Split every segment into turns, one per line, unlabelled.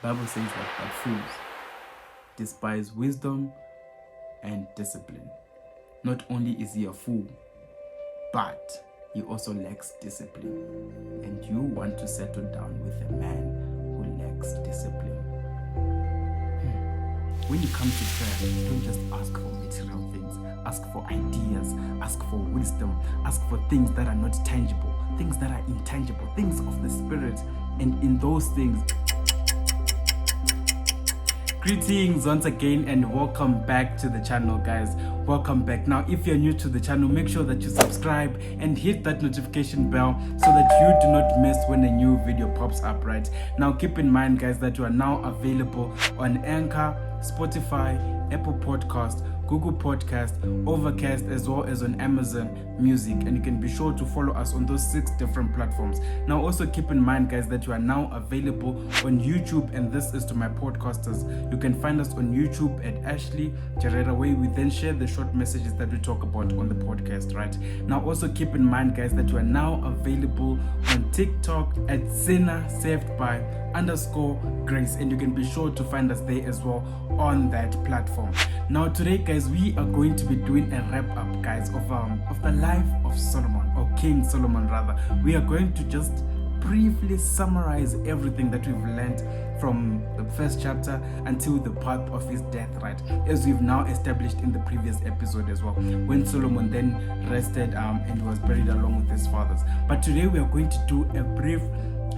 Bible says that but fools despise wisdom and discipline. Not only is he a fool, but he also lacks discipline. And you want to settle down with a man who lacks discipline. When you come to prayer, don't just ask for material things. Ask for ideas, ask for wisdom, ask for things that are not tangible, things that are intangible, things of the Spirit. And in those things, greetings once again and welcome back to the channel, guys. Welcome back. Now, if you're new to the channel, make sure that you subscribe and hit that notification bell so that you do not miss when a new video pops up, right? Now, keep in mind, guys, that you are now available on Anchor, Spotify, Apple Podcast, Google Podcast, Overcast, as well as on Amazon Music. And you can be sure to follow us on those 6 different platforms. Now, also keep in mind, guys, that you are now available on YouTube, and this is to my podcasters. You can find us on YouTube at Ashley Jarera, where we then share the short messages that we talk about on the podcast, right? Now, also keep in mind, guys, that you are now available on TikTok at @SavedBy_Grace, and you can be sure to find us there as well on that platform. Now, today, guys, we are going to be doing a wrap up, guys, of the life of Solomon, or King Solomon rather. We are going to just briefly summarize everything that we've learned from the first chapter until the part of his death, right? As we've now established in the previous episode as well, when Solomon then rested and was buried along with his fathers. But today we are going to do a brief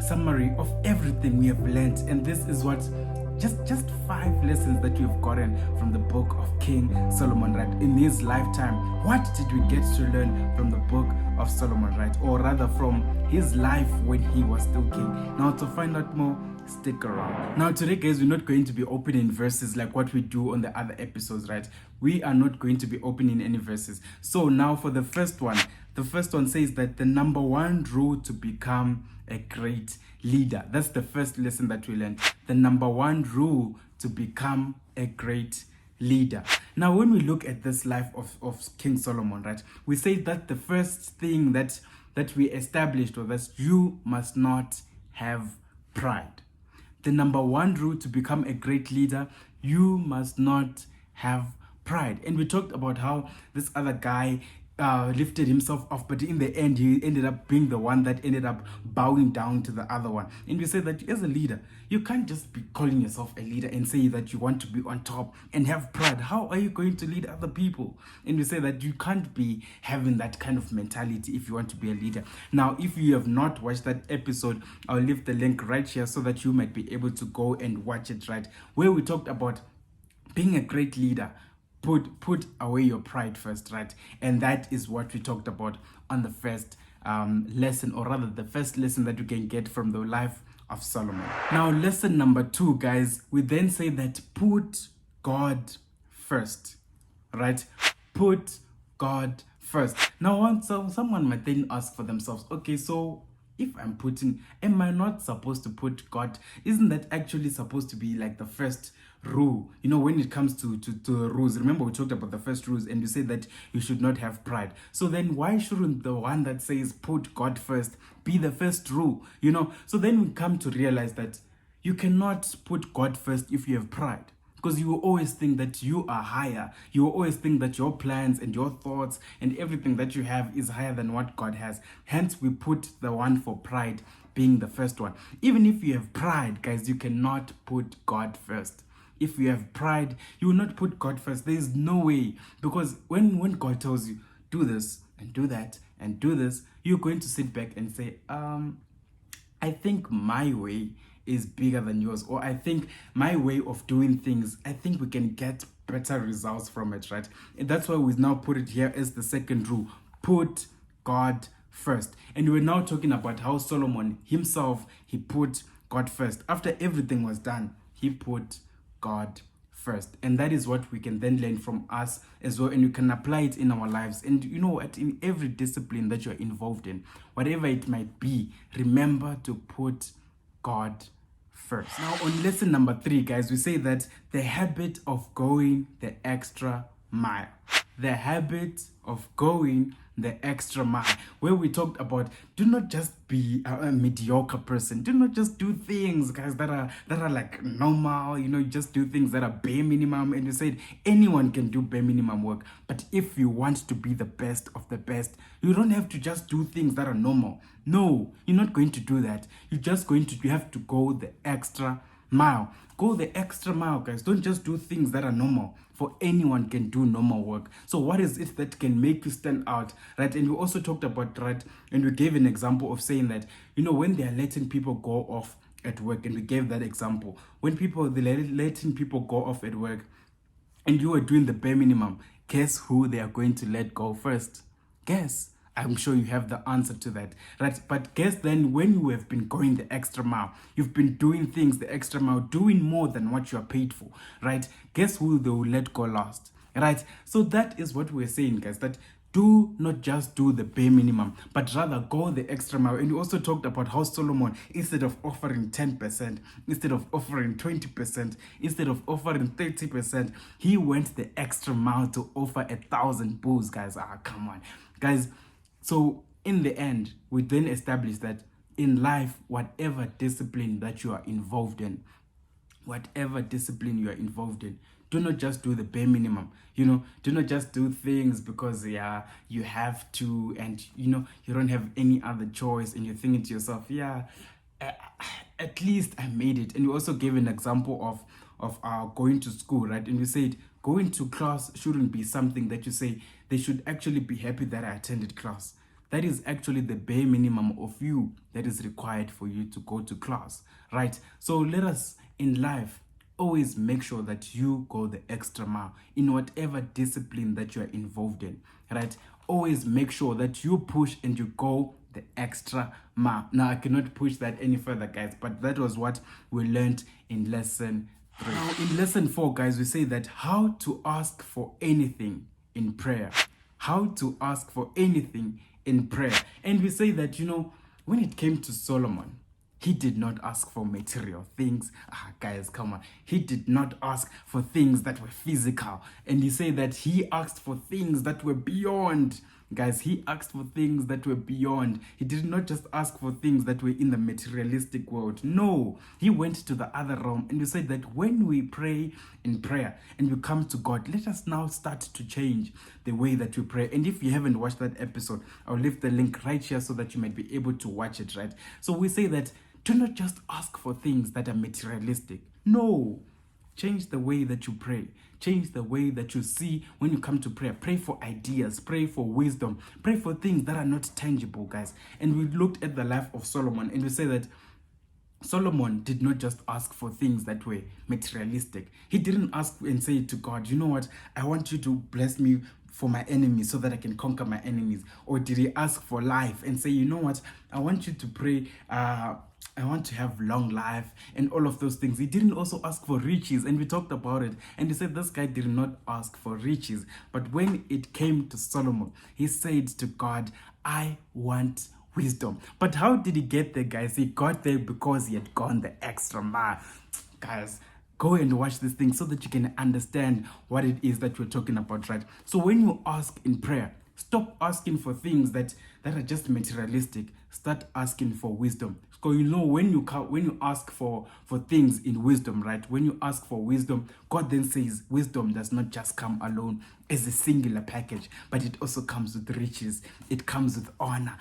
summary of everything we have learned, and this is what just 5 lessons that we've gotten from the book of King Solomon, right? In his lifetime, what did we get to learn from the book of Solomon, right? Or rather from his life when he was still king. Now, to find out more, stick around. Now, today, guys, we're not going to be opening verses like what we do on the other episodes, right? We are not going to be opening any verses. So now for the first one says that the number 1 rule to become a great leader. That's the first lesson that we learned. The number 1 rule to become a great leader. Now, when we look at this life of King Solomon, right, we say that the first thing that we established was that you must not have pride. The number 1 rule to become a great leader, you must not have pride. And we talked about how this other guy lifted himself up, but in the end he ended up being the one that ended up bowing down to the other one. And we say that as a leader, you can't just be calling yourself a leader and say that you want to be on top and have pride. How are you going to lead other people? And we say that you can't be having that kind of mentality if you want to be a leader. Now, if you have not watched that episode, I'll leave the link right here so that you might be able to go and watch it, right? Where we talked about being a great leader. Put away your pride first, right? And that is what we talked about on the first lesson, or rather the first lesson that you can get from the life of Solomon. Now, lesson number 2, guys, we then say that put God first, right? Put God first. Now, someone might then ask for themselves, okay, so if am I not supposed to put God? Isn't that actually supposed to be like the first rule? You know, when it comes to rules, remember we talked about the first rules and you said that you should not have pride. So then why shouldn't the one that says put God first be the first rule? You know, so then we come to realize that you cannot put God first if you have pride. Because you will always think that you are higher. You will always think that your plans and your thoughts and everything that you have is higher than what God has. Hence, we put the one for pride being the first one. Even if you have pride, guys, you cannot put God first. If you have pride, you will not put God first. There is no way. Because when God tells you, do this and do that and do this, you're going to sit back and say, I think my way is bigger than yours, or I think my way of doing things, I think we can get better results from it, right? And that's why we now put it here as the second rule. Put God first. And we're now talking about how Solomon himself, he put God first. After everything was done, he put God first. And that is what we can then learn from us as well, and you can apply it in our lives. And you know what, in every discipline that you're involved in, whatever it might be, remember to put God first. Now, on lesson number 3, guys, we say that the habit of going the extra mile. The habit of going the extra mile, where we talked about do not just be a mediocre person. Do not just do things, guys, that are like normal. You just do things that are bare minimum. And you said anyone can do bare minimum work, but if you want to be the best of the best, you don't have to just do things that are normal. No, you're not going to do that. You have to go the extra mile. Go the extra mile, guys. Don't just do things that are normal, for anyone can do normal work. So what is it that can make you stand out, right? And we also talked about, right, and we gave an example of saying that, when they are letting people go off at work, and we gave that example, when they're letting people go off at work and you are doing the bare minimum, guess who they are going to let go first? Guess. I'm sure you have the answer to that, right? But guess then, when you have been going the extra mile, you've been doing things the extra mile, doing more than what you are paid for, right? Guess who they will let go last, right? So that is what we're saying, guys, that do not just do the bare minimum, but rather go the extra mile. And we also talked about how Solomon, instead of offering 10%, instead of offering 20%, instead of offering 30%, he went the extra mile to offer 1,000 bulls, guys. Come on, guys. So in the end, we then established that in life, whatever discipline that you are involved in, do not just do the bare minimum. Do not just do things because you have to, and you don't have any other choice, and you're thinking to yourself, at least I made it. And we also gave an example of going to school, right? And we said going to class shouldn't be something that you say they should actually be happy that I attended class. That is actually the bare minimum of you that is required for you to go to class, right? So let us, in life, always make sure that you go the extra mile in whatever discipline that you are involved in, right? Always make sure that you push and you go the extra mile. Now, I cannot push that any further, guys, but that was what we learned in lesson 3. Now, in lesson 4, guys, we say that how to ask for anything in prayer. How to ask for anything in prayer. And we say that, when it came to Solomon, he did not ask for material things. Guys, come on. He did not ask for things that were physical. And you say that he asked for things that were beyond. Guys, he asked for things that were beyond. He did not just ask for things that were in the materialistic world. No, he went to the other realm. And we said that when we pray in prayer and we come to God, let us now start to change the way that we pray. And if you haven't watched that episode, I'll leave the link right here so that you might be able to watch it, right? So we say that do not just ask for things that are materialistic. No. Change the way that you pray. Change the way that you see when you come to prayer. Pray for ideas. Pray for wisdom. Pray for things that are not tangible, guys. And we looked at the life of Solomon, and we say that Solomon did not just ask for things that were materialistic. He didn't ask and say to God, you know what, I want you to bless me for my enemies so that I can conquer my enemies. Or did he ask for life and say, you know what, I want you to pray, I want to have long life and all of those things. He didn't also ask for riches, and we talked about it. And he said this guy did not ask for riches. But when it came to Solomon, he said to God, I want wisdom. But how did he get there, guys? He got there because he had gone the extra mile. Guys, go and watch this thing so that you can understand what it is that we're talking about, right? So when you ask in prayer, stop asking for things that are just materialistic. Start asking for wisdom. So when you ask for things in wisdom, right? When you ask for wisdom, God then says wisdom does not just come alone as a singular package, but it also comes with riches. It comes with honor.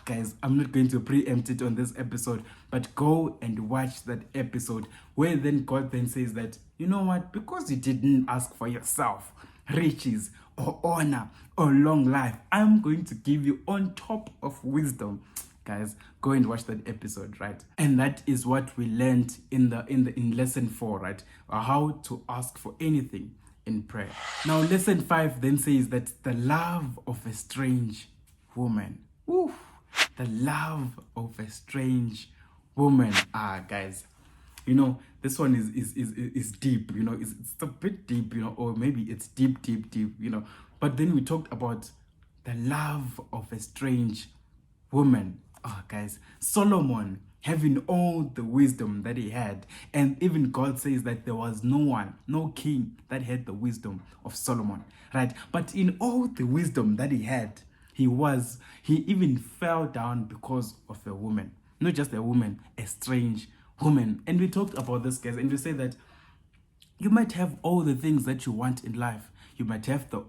Guys, I'm not going to preempt it on this episode, but go and watch that episode where then God then says that, you know what? Because you didn't ask for yourself riches or honor or long life, I'm going to give you on top of wisdom. Guys, go and watch that episode, right? And that is what we learned in lesson 4, right? How to ask for anything in prayer. Now, lesson 5 then says that the love of a strange woman. Woo! The love of a strange woman. Guys, this one is deep. It's a bit deep. Or maybe it's deep. But then we talked about the love of a strange woman. Guys, Solomon having all the wisdom that he had, and even God says that there was no king that had the wisdom of Solomon, right? But in all the wisdom that he had, He even fell down because of a woman. Not just a woman, a strange woman. And we talked about this, guys, and we say that you might have all the things that you want in life. You might have the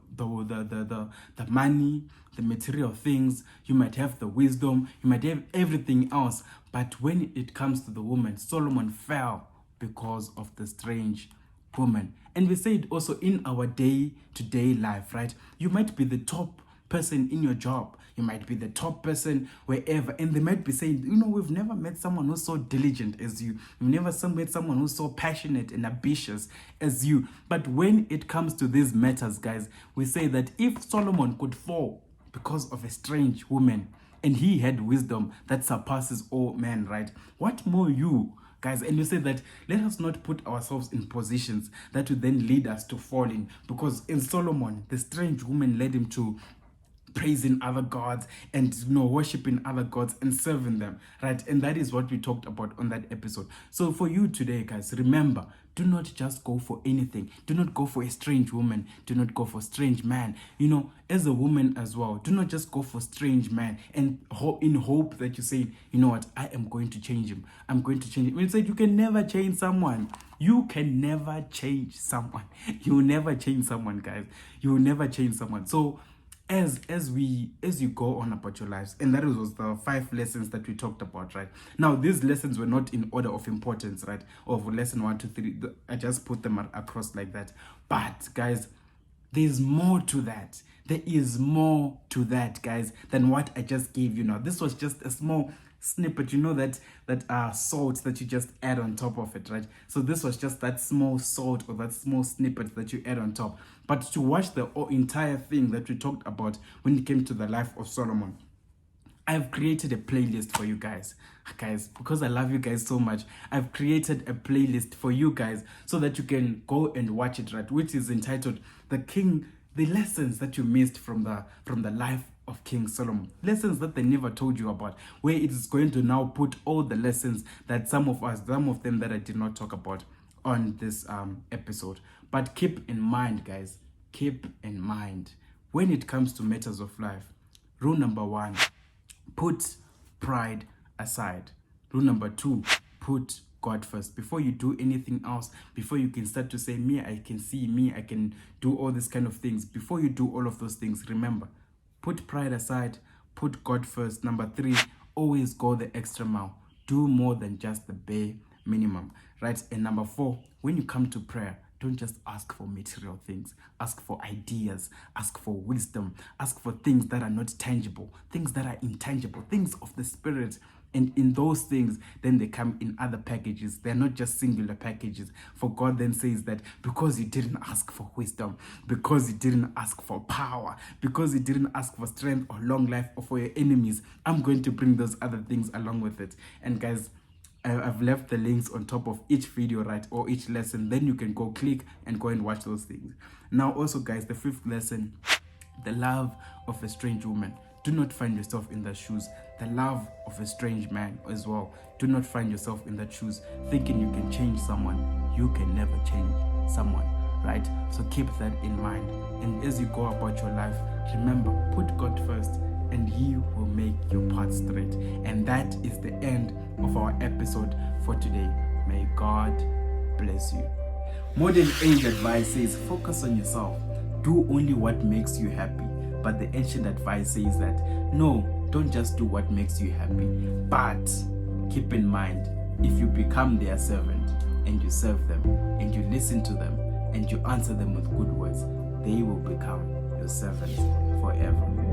money, the material things. You might have the wisdom. You might have everything else. But when it comes to the woman, Solomon fell because of the strange woman. And we say it also in our day-to-day life, right? You might be the top person in your job. You might be the top person wherever. And they might be saying, we've never met someone who's so diligent as you. We've never met someone who's so passionate and ambitious as you. But when it comes to these matters, guys, we say that if Solomon could fall because of a strange woman, and he had wisdom that surpasses all men, right? What more you, guys? And you say that let us not put ourselves in positions that would then lead us to falling. Because in Solomon, the strange woman led him to praising other gods and worshiping other gods and serving them, right? And that is what we talked about on that episode. So for you today, guys, remember, do not just go for anything. Do not go for a strange woman. Do not go for a strange man. As a woman as well, do not just go for strange man and in hope that you say, what, I am going to change him. I'm going to change him. When you said you can never change someone. You can never change someone. You will never change someone, guys. You will never change someone. So as you go on about your lives, and that was the 5 lessons that we talked about, right? Now, these lessons were not in order of importance, right? Of lesson 1 to 3, I just put them across like that. But guys, there's more to that. There is more to that, guys, than what I just gave you now. This was just a small snippet, that salt that you just add on top of it, right? So this was just that small salt or that small snippet that you add on top. But to watch the entire thing that we talked about when it came to the life of Solomon, I've created a playlist for you guys, because I love you guys so much. I've created a playlist for you guys so that you can go and watch it, right? Which is entitled the lessons that you missed from the life of King Solomon. Lessons that they never told you about, where it is going to now put all the lessons that some of them that I did not talk about on this episode. But keep in mind, guys, when it comes to matters of life, rule number 1, put pride aside. Rule number 2, put God first. Before you do anything else, before you can start to say, me, I can see, me, I can do all these kind of things. Before you do all of those things, remember, put pride aside, put God first. Number 3, always go the extra mile. Do more than just the bare minimum, right? And number 4, when you come to prayer, don't just ask for material things. Ask for ideas. Ask for wisdom. Ask for things that are not tangible, things that are intangible, things of the spirit. And in those things, then they come in other packages. They're not just singular packages. For God then says that because you didn't ask for wisdom, because you didn't ask for power, because you didn't ask for strength or long life or for your enemies, I'm going to bring those other things along with it. And guys, I've left the links on top of each video, right, or each lesson. Then you can go click and go and watch those things. Now also, guys, the 5th lesson, the love of a strange woman. Do not find yourself in their shoes. The love of a strange man as well. Do not find yourself in their shoes thinking you can change someone. You can never change someone, right? So keep that in mind. And as you go about your life, remember, put God first and He will make your path straight. And that is the end of our episode for today. May God bless you. Modern age advice says focus on yourself. Do only what makes you happy. But the ancient advice says that no, don't just do what makes you happy. But keep in mind, if you become their servant and you serve them and you listen to them and you answer them with good words, they will become your servants forever.